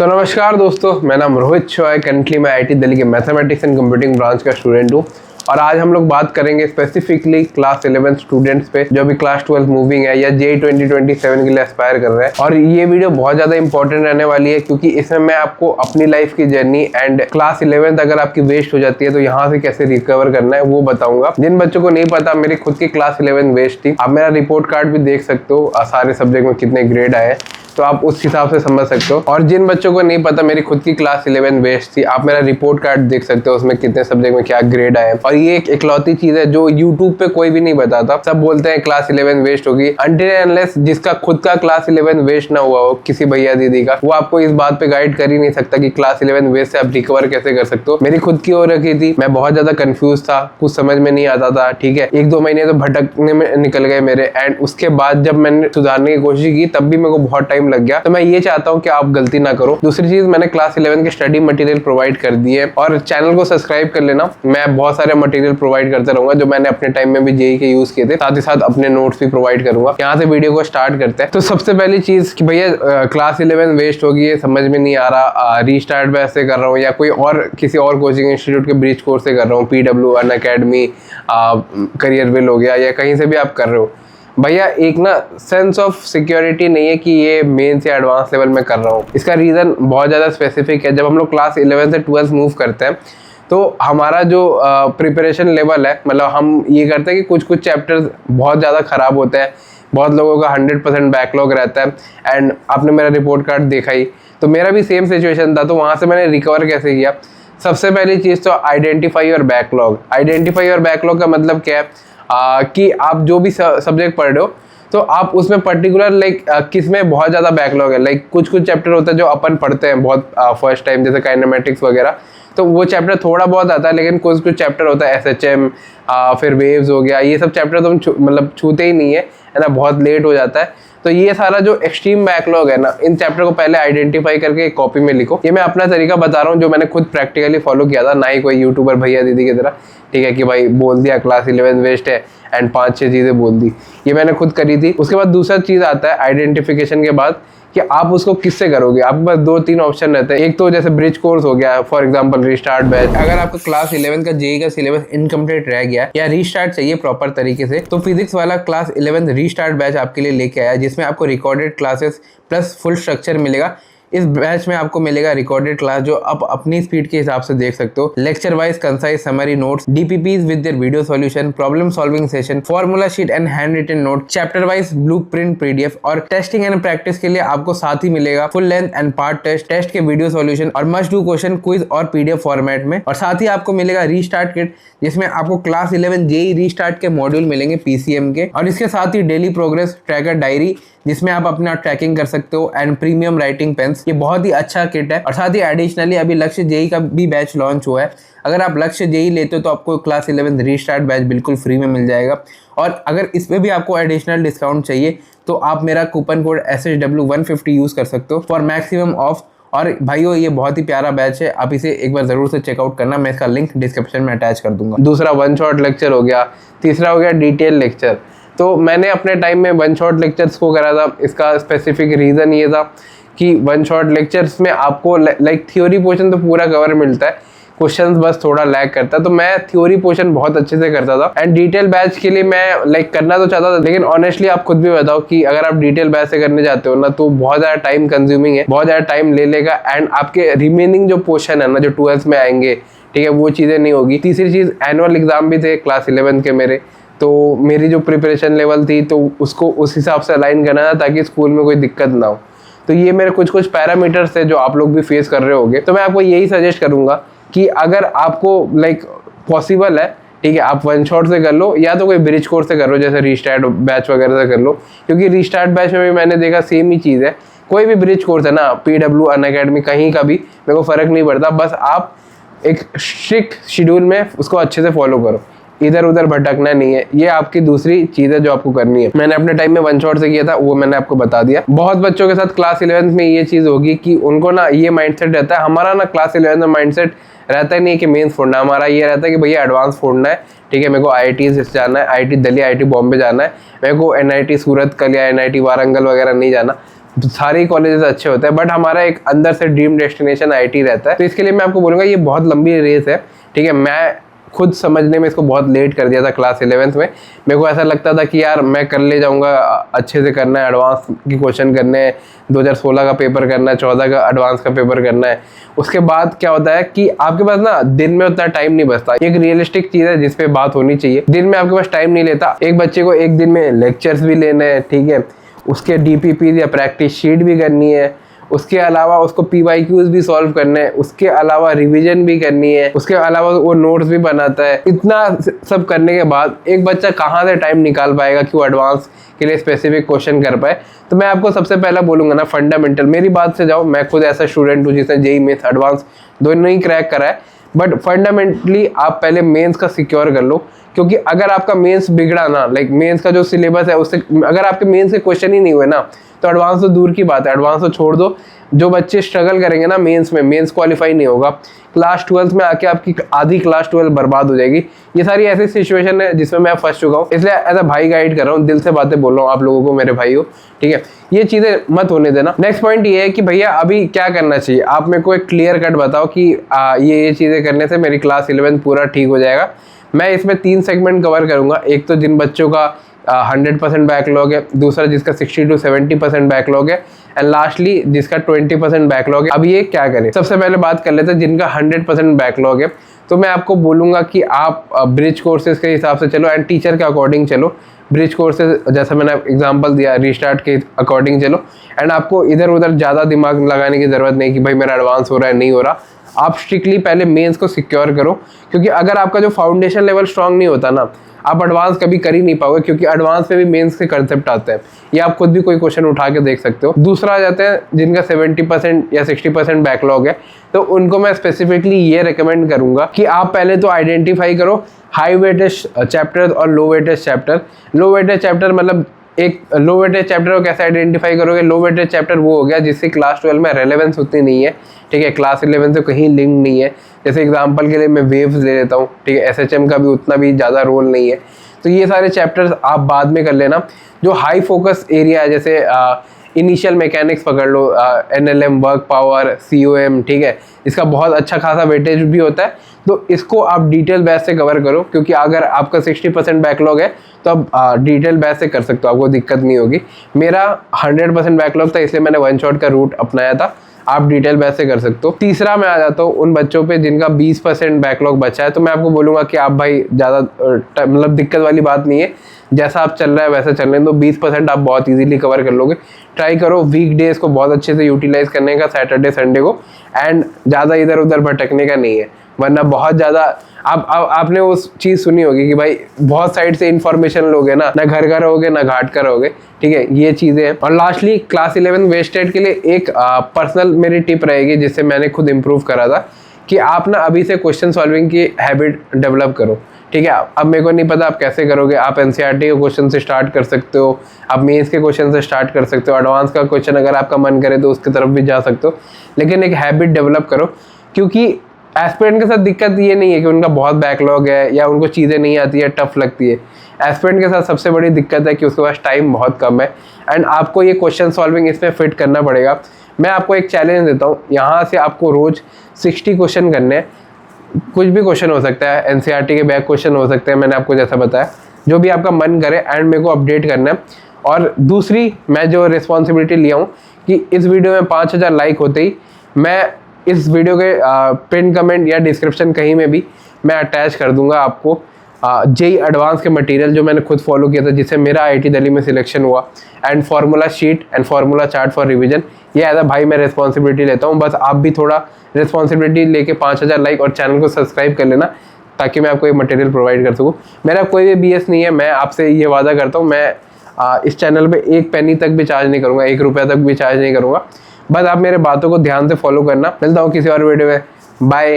तो नमस्कार दोस्तों, मैं नाम रोहित चॉय, करंटली मैं आईटी दिल्ली के मैथमेटिक्स एंड कंप्यूटिंग ब्रांच का स्टूडेंट हूँ। और आज हम लोग बात करेंगे स्पेसिफिकली क्लास 11 स्टूडेंट्स पे जो भी क्लास 12 मूविंग है या जेईई 2027 के लिए एस्पायर कर रहे हैं। और ये वीडियो बहुत ज़्यादा इंपॉर्टेंट रहने वाली है क्योंकि इसमें मैं आपको अपनी लाइफ की जर्नी एंड क्लास 11 अगर आपकी वेस्ट हो जाती है तो यहाँ से कैसे रिकवर करना है वो बताऊंगा। जिन बच्चों को नहीं पता, मेरी खुद की क्लास 11 वेस्ट थी। आप मेरा रिपोर्ट कार्ड भी देख सकते हो, सारे सब्जेक्ट में कितने ग्रेड आए, तो आप उस हिसाब से समझ सकते हो। और जिन बच्चों को नहीं पता, मेरी खुद की क्लास 11 वेस्ट थी। आप मेरा रिपोर्ट कार्ड देख सकते हो, उसमें कितने सब्जेक्ट में क्या ग्रेड आए। और ये एक इकलौती चीज है जो यूट्यूब पे कोई भी नहीं बताता। सब बोलते हैं क्लास 11 वेस्ट होगी, अनटिल एंड अनलेस जिसका खुद का क्लास 11 वेस्ट ना हुआ हो, किसी भैया दीदी का, वो आपको इस बात पे गाइड कर ही नहीं सकता कि क्लास 11 वेस्ट से आप रिकवर कैसे कर सकते हो। मेरी खुद की हो रखी थी, मैं बहुत ज्यादा कंफ्यूज था, कुछ समझ में नहीं आता था। ठीक है, 1-2 महीने तो भटकने में निकल गए मेरे। एंड उसके बाद जब मैंने सुधारने की कोशिश की तब भी मेरे को बहुत टाइम लग गया। तो मैं ये चाहता हूँ कि आप गलती ना करो। दूसरी चीज, मैंने क्लास 11 के स्टडी मटेरियल प्रोवाइड कर दिए और चैनल को सब्सक्राइब कर लेना। मैं बहुत सारे मटेरियल प्रोवाइड करता रहूंगा जो मैंने अपने टाइम में भी जेईई के यूज किए थे, साथ ही साथ अपने नोट्स भी प्रोवाइड करूंगा। यहाँ से वीडियो को स्टार्ट करते हैं। तो सबसे पहली चीज कि भैया क्लास 11 वेस्ट होगी, ये समझ में नहीं आ रहा, रीस्टार्ट वैसे कर रहा हूँ या कोई और किसी और कोचिंग इंस्टीट्यूट के ब्रिज कोर्स से कर रहा हूँ, PW, अनअकैडमी, करियर विल हो गया, या कहीं से भी आप कर रहे हो। भैया एक ना सेंस ऑफ सिक्योरिटी नहीं है कि ये मेन से एडवांस लेवल में कर रहा हूँ। इसका रीज़न बहुत ज़्यादा स्पेसिफिक है। जब हम लोग क्लास 11 से 12 मूव करते हैं तो हमारा जो प्रिपरेशन लेवल है, मतलब हम ये करते हैं कि कुछ कुछ चैप्टर्स बहुत ज़्यादा ख़राब होते हैं। बहुत लोगों का 100% बैकलॉग रहता है। एंड आपने मेरा रिपोर्ट कार्ड देखा ही, तो मेरा भी सेम सिचुएशन था। तो वहाँ से मैंने रिकवर कैसे किया? सबसे पहली चीज़ तो identify your backlog. Identify your backlog का मतलब क्या है? कि आप जो भी सब्जेक्ट पढ़ रहे हो तो आप उसमें पर्टिकुलर किस में बहुत ज़्यादा बैकलॉग है। कुछ कुछ चैप्टर होता है जो अपन पढ़ते हैं बहुत फर्स्ट टाइम, जैसे काइनेमेटिक्स वगैरह, तो वो चैप्टर थोड़ा बहुत आता है। लेकिन कुछ कुछ चैप्टर होता है SHM, फिर वेव्स हो गया, ये सब चैप्टर तो हम मतलब छूते ही नहीं है ना, बहुत लेट हो जाता है। तो ये सारा जो एक्सट्रीम बैकलॉग है ना, इन चैप्टर को पहले आइडेंटिफाई करके एक कॉपी में लिखो। ये मैं अपना तरीका बता रहा हूँ जो मैंने खुद प्रैक्टिकली फॉलो किया था, ना ही कोई यूट्यूबर भैया दीदी की तरह। ठीक है कि भाई बोल दिया क्लास 11 वेस्ट है एंड 5-6 चीज़ें बोल दी, ये मैंने खुद करी थी। उसके बाद दूसरा चीज़ आता है आइडेंटिफिकेशन के बाद कि आप उसको किससे करोगे। आपके पास 2-3 ऑप्शन रहते हैं। एक तो जैसे ब्रिज कोर्स हो गया, फॉर एग्जांपल रीस्टार्ट बैच। अगर आपका क्लास 11 का जेईई का सिलेबस इनकम्प्लीट रह गया या रीस्टार्ट चाहिए प्रॉपर तरीके से, तो फिजिक्स वाला क्लास 11 रीस्टार्ट बैच आपके लिए लेके आया, जिसमें आपको recorded classes plus full structure मिलेगा। इस बैच में आपको मिलेगा रिकॉर्डेड क्लास जो आप अपनी स्पीड के हिसाब से देख सकते हो, lecture wise concise summary notes, DPPs with their video solution, problem solving session, formula sheet and handwritten note, chapter wise blueprint PDF। और टेस्टिंग एंड प्रैक्टिस के लिए आपको साथ ही मिलेगा full length and part test के video solution और must do question quiz और PDF फॉर्मेट में। और साथ ही आपको मिलेगा रीस्टार्ट किट, जिसमें आपको क्लास 11 जेईई रीस्टार्ट के मॉड्यूल मिलेंगे PCM के, और इसके साथ ही डेली प्रोग्रेस ट्रैकर डायरी जिसमें आप अपना ट्रैकिंग कर सकते हो, एंड प्रीमियम राइटिंग पेन्स। ये बहुत ही अच्छा किट है। और साथ ही एडिशनली अभी लक्ष्य जेईई का भी बैच लॉन्च हुआ है। अगर आप लक्ष्य जेईई लेते हो तो आपको क्लास 11 रीस्टार्ट बैच बिल्कुल फ्री में मिल जाएगा। और अगर इसमें भी आपको एडिशनल डिस्काउंट चाहिए तो आप मेरा कूपन कोड SHW150 यूज़ कर सकते हो फॉर मैक्सिमम ऑफ। और भाइयों, ये बहुत ही प्यारा बैच है, आप इसे एक बार ज़रूर से चेकआउट करना। मैं इसका लिंक डिस्क्रिप्शन में अटैच कर दूंगा। दूसरा वन शॉट लेक्चर हो गया, तीसरा हो गया डिटेल लेक्चर। तो मैंने अपने टाइम में वन शॉट लेक्चर्स को करा था। इसका स्पेसिफिक रीज़न ये था कि वन शॉट लेक्चर्स में आपको थ्योरी पोर्शन तो पूरा कवर मिलता है, क्वेश्चंस बस थोड़ा लैग करता है। तो मैं थ्योरी पोर्शन बहुत अच्छे से करता था। एंड डिटेल बैच के लिए मैं करना तो चाहता था, लेकिन ऑनेस्टली आप खुद भी बताओ कि अगर आप डिटेल बैच से करने जाते हो ना तो बहुत ज़्यादा टाइम कंज्यूमिंग है, बहुत ज़्यादा टाइम ले लेगा। एंड आपके रिमेनिंग जो पोर्शन है ना, जो 12th में आएंगे, ठीक है, वो चीज़ें नहीं होगी। तीसरी चीज़, एनुअल एग्जाम भी थे क्लास 11 के मेरे, तो मेरी जो प्रिपरेशन लेवल थी तो उसको उस हिसाब से अलाइन करना था ताकि स्कूल में कोई दिक्कत ना हो। तो ये मेरे कुछ कुछ पैरामीटर्स थे जो आप लोग भी फेस कर रहे होंगे। तो मैं आपको यही सजेस्ट करूंगा कि अगर आपको पॉसिबल है, ठीक है, आप वन शॉट से कर लो या तो कोई ब्रिज कोर्स से कर लो, जैसे रीस्टार्ट बैच वगैरह से कर लो। क्योंकि रीस्टार्ट बैच में भी मैंने देखा सेम ही चीज़ है। कोई भी ब्रिज कोर्स है ना, PW, अनअकैडमी, कहीं का भी, मेरे को फ़र्क नहीं पड़ता। बस आप एक स्ट्रिक्ट शेड्यूल में उसको अच्छे से फॉलो करो, इधर उधर भटकना नहीं है। ये आपकी दूसरी चीज़ है जो आपको करनी है। मैंने अपने टाइम में वन शॉट से किया था, वो मैंने आपको बता दिया। बहुत बच्चों के साथ क्लास 11 में ये चीज़ होगी कि उनको ना ये माइंडसेट रहता है। हमारा ना क्लास 11 में माइंडसेट रहता ही नहीं कि मेंस फोड़ना, हमारा ये रहता है कि भैया एडवांस फोड़ना है। ठीक है, मेरे को IIT जाना है, IIT दिल्ली, IIT बॉम्बे जाना है, मेरे को NIT सूरत कल या NIT वारंगल वगैरह नहीं जाना। सारे कॉलेजेस अच्छे होते हैं, बट हमारा एक अंदर से ड्रीम डेस्टिनेशन आईटी रहता है। तो इसके लिए मैं आपको बोलूँगा ये बहुत लंबी रेस है, ठीक है। मैं खुद समझने में इसको बहुत लेट कर दिया था क्लास 11th में। मेरे को ऐसा लगता था कि यार मैं कर ले जाऊंगा, अच्छे से करना है, एडवांस की क्वेश्चन करने हैं, 2016 का पेपर करना है, 14 का एडवांस का पेपर करना है। उसके बाद क्या होता है कि आपके पास ना दिन में उतना टाइम नहीं बचता। एक रियलिस्टिक चीज़ है जिस पे बात होनी चाहिए, दिन में आपके पास टाइम नहीं लेता। एक बच्चे को एक दिन में लेक्चर्स भी लेने हैं, ठीक है, उसके DPP या प्रैक्टिस शीट भी करनी है, उसके अलावा उसको PYQs भी सॉल्व करने हैं, उसके अलावा रिवीजन भी करनी है, उसके अलावा वो नोट्स भी बनाता है। इतना सब करने के बाद एक बच्चा कहाँ से टाइम निकाल पाएगा कि वो एडवांस के लिए स्पेसिफिक क्वेश्चन कर पाए। तो मैं आपको सबसे पहला बोलूँगा ना, फंडामेंटल, मेरी बात से जाओ। मैं खुद ऐसा स्टूडेंट हूँ जिसने JEE मेंस एडवांस दोनों ही क्रैक करा है, बट फंडामेंटली आप पहले मेंस का सिक्योर कर लो। क्योंकि अगर आपका मेंस बिगड़ा ना, लाइक मेंस का जो सिलेबस है उससे अगर आपके मेंस के क्वेश्चन ही नहीं हुए ना, तो एडवांस तो दूर की बात है, एडवांस तो छोड़ दो। जो बच्चे स्ट्रगल करेंगे ना मेंस में, मेंस क्वालिफाई नहीं होगा, क्लास 12 में आके आपकी आधी क्लास 12 बर्बाद हो जाएगी। ये सारी ऐसी सिचुएशन है जिसमें मैं फंस चुका हूँ, इसलिए एज अ भाई गाइड कर रहा हूँ, दिल से बातें बोल रहा हूँ आप लोगों को, मेरे भाई हो, ठीक है। ये चीज़ें मत होने देना। नेक्स्ट पॉइंट ये है कि भैया अभी क्या करना चाहिए, आप मेरे को एक क्लियर कट बताओ कि ये चीज़ें करने से मेरी क्लास 11 पूरा ठीक हो जाएगा। मैं इसमें 3 सेगमेंट कवर करूँगा। एक तो जिन बच्चों का 100% बैकलॉग है, दूसरा जिसका 60 to 70% बैकलॉग है, एंड लास्टली जिसका 20% बैकलॉग है। अब ये क्या करें, सबसे पहले बात कर लेते हैं जिनका 100% बैकलॉग है। तो मैं आपको बोलूँगा कि आप ब्रिज कोर्सेज के हिसाब से चलो एंड टीचर के अकॉर्डिंग चलो। ब्रिज कोर्सेज जैसा मैंने एग्जांपल दिया, रिस्टार्ट के अकॉर्डिंग चलो, एंड आपको इधर उधर ज़्यादा दिमाग लगाने की ज़रूरत नहीं कि भाई मेरा एडवांस हो रहा है नहीं हो रहा। आप स्ट्रिक्टली पहले मेंस को सिक्योर करो, क्योंकि अगर आपका जो फाउंडेशन लेवल स्ट्रांग नहीं होता ना, आप एडवांस कभी कर ही नहीं पाओगे, क्योंकि एडवांस में भी मेंस के कंसेप्ट आते हैं। ये आप खुद भी कोई क्वेश्चन उठा के देख सकते हो। दूसरा आ जाते हैं जिनका 70% या 60% बैकलॉग है, तो उनको मैं स्पेसिफिकली ये रिकमेंड करूंगा कि आप पहले तो आइडेंटिफाई करो हाई वेटेज चैप्टर और लो वेटेज चैप्टर। लो वेटेज चैप्टर मतलब एक लो वेटेज चैप्टर को कैसे आइडेंटिफाई करोगे, लो वेटेज चैप्टर वो हो गया जिससे क्लास 12 में रेलेवेंस उतनी नहीं है, ठीक है, क्लास 11 से कहीं लिंक नहीं है। जैसे एग्जांपल के लिए मैं वेव्स ले लेता हूँ, ठीक है, SHM का भी उतना भी ज़्यादा रोल नहीं है। तो ये सारे चैप्टर्स आप बाद में कर लेना। जो हाई फोकस एरिया है, जैसे इनिशियल मैकेनिक्स पकड़ लो, NLM, वर्क पावर, COM, ठीक है, इसका बहुत अच्छा खासा वेटेज भी होता है। तो इसको आप डिटेल बेस से कवर करो, क्योंकि अगर आपका 60% बैकलॉग है तो आप डिटेल बेस से कर सकते हो, आपको दिक्कत नहीं होगी। मेरा 100% बैकलॉग था, इसलिए मैंने वन शॉट का रूट अपनाया था। आप डिटेल बेस से कर सकते हो। तीसरा मैं आ जाता हूँ उन बच्चों पे जिनका 20% बैकलॉग बचा है। तो मैं आपको बोलूँगा कि आप भाई ज़्यादा मतलब दिक्कत वाली बात नहीं है, जैसा आप चल रहा है वैसा चलने दो। 20% आप बहुत इजीली कवर कर लोगे। ट्राई करो वीक डेज को बहुत अच्छे से यूटिलाइज करने का, सैटरडे संडे को, एंड ज़्यादा इधर उधर भटकने का नहीं है, वरना बहुत ज़्यादा आपने वो चीज़ सुनी होगी कि भाई बहुत साइड से इन्फॉर्मेशन लोगे ना घर का रहोगे ना घाट का रहोगे, ठीक है, ये चीज़ें हैं। और लास्टली क्लास 11 वेस्टेड के लिए एक पर्सनल मेरी टिप रहेगी जिससे मैंने खुद इम्प्रूव करा था, कि आप ना अभी से क्वेश्चन सॉल्विंग की हैबिट डेवलप करो, ठीक है। अब मेरे को नहीं पता आप कैसे करोगे, आप NCERT के क्वेश्चन से स्टार्ट कर सकते हो, आप मेंस के क्वेश्चन से स्टार्ट कर सकते हो, एडवांस का क्वेश्चन अगर आपका मन करे तो उसकी तरफ भी जा सकते हो, लेकिन एक हैबिट डेवलप करो। क्योंकि एस्पिरेंट के साथ दिक्कत ये नहीं है कि उनका बहुत बैकलॉग है या उनको चीज़ें नहीं आती है, टफ लगती है। एस्पिरेंट के साथ सबसे बड़ी दिक्कत है कि उसके पास टाइम बहुत कम है, एंड आपको ये क्वेश्चन सॉल्विंग इसमें फिट करना पड़ेगा। मैं आपको एक चैलेंज देता हूँ, यहाँ से आपको रोज़ 60 क्वेश्चन करने हैं। कुछ भी क्वेश्चन हो सकता है, NCERT के बैक क्वेश्चन हो सकते हैं, मैंने आपको जैसा बताया, जो भी आपका मन करे, एंड मेरे को अपडेट करना है। और दूसरी मैं जो रिस्पॉन्सिबिलिटी लिया हूँ कि इस वीडियो में 5000 लाइक होते ही मैं इस वीडियो के पिन कमेंट या डिस्क्रिप्शन कहीं में भी मैं अटैच कर दूंगा आपको JEE एडवांस के मटेरियल जो मैंने खुद फॉलो किया था, जिससे मेरा IIT दिल्ली में सिलेक्शन हुआ, and formula sheet and formula chart for revision. ये एज अ भाई मैं रिस्पॉन्सिबिलिटी लेता हूँ, बस आप भी थोड़ा रिस्पॉन्सिबिलिटी लेके 5000 लाइक और चैनल को सब्सक्राइब कर लेना, ताकि मैं आपको ये मटेरियल प्रोवाइड कर सकूँ। मेरा कोई भी BS नहीं है, मैं आपसे ये वादा करता हूँ, मैं इस चैनल पे 1 पैनी तक भी चार्ज नहीं करूँगा, 1 रुपया तक भी चार्ज नहीं करूँगा। बस आप मेरे बातों को ध्यान से फॉलो करना। मिलता हूँ किसी और वीडियो में, बाय।